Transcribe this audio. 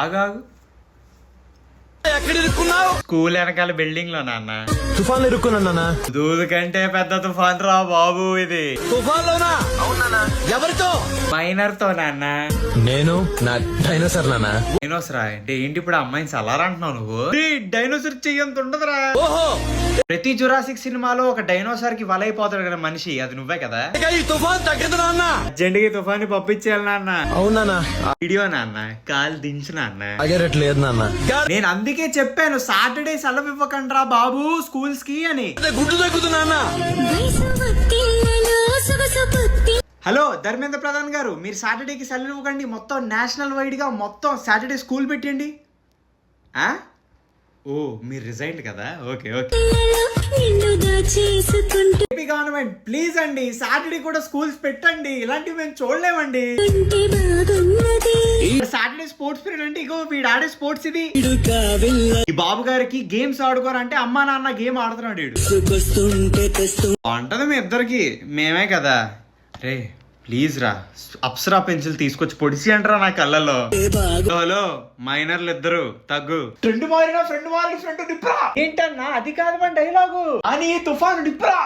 ఆగాగు. స్కూల్ వెనకాల బిల్డింగ్ లో నాన్న తుఫాన్ ఇరుక్కున్నా. దూదు కంటే పెద్ద తుఫాన్ రా బాబు ఇది. తుఫాన్ లోనా? అవునా? ఎవరితో? మైనర్ తో నాన్న. నేను నా డైనోసార్ నాన్న. డైనోసరా అంటే ఏంటి ఇప్పుడు అమ్మాయిని సలారంటున్నావు నువ్వు? డైనోసార్ చెయ్యంత ఉండదురా. ఓహో, ప్రతి జురాసిక్ సినిమాలో ఒక డైనోసార్ కి వలైపోతాడు కదా మనిషి, అది నువ్వే కదా. ఈ తుఫాన్ తగ్గదు నాన్న. అర్జెంట్ తుఫాన్ పంపించేయాలి నాన్న. అవునా? వీడియో నాన్న కాలు దించు నాన్న. అగరట్లేదు నాన్న. నేను అందుకే చెప్పాను సాటర్డే సెలవు ఇవ్వకండి రా బాబు స్కూల్స్ కి అని. గుడ్డు తగ్గుతు నాన్న. హలో ధర్మేంద్ర ప్రధాన్ గారు, మీరు సాటర్డేకి సెలవు ఇవ్వకండి, మొత్తం నేషనల్ వైడ్ గా మొత్తం సాటర్డే స్కూల్ పెట్టండి. ఓ మీరు రిజైన్ కదా, okay okay. AP government please అండి సాటర్డే కూడా స్కూల్స్ పెట్టండి, ఇలాంటివి మేము చూడలేమండి. సాటర్డే స్పోర్ట్స్ పీరియడ్ అంటే ఇగో వీడు ఆడే స్పోర్ట్స్ ఇది. ఈ బాబు గారికి గేమ్స్ ఆడుకోరంటే అమ్మా నాన్న గేమ్ ఆడుతున్నాడు వీడు. బాగుంటది మీ ఇద్దరికి, మేమే కదా. రే ప్లీజ్ రా అప్సరా పెన్సిల్ తీసుకొచ్చి పొడిసి అంటారా నా కళ్ళల్లో. హలో మైనర్లు ఇద్దరు తగ్గు. ఫ్రెండ్ మారినా ఫ్రెండ్ మారి ఫ్రెండ్ డిప్రా ఏంటన్నా, అది కాదు మన డైలాగు అని తుఫాను డిప్రా.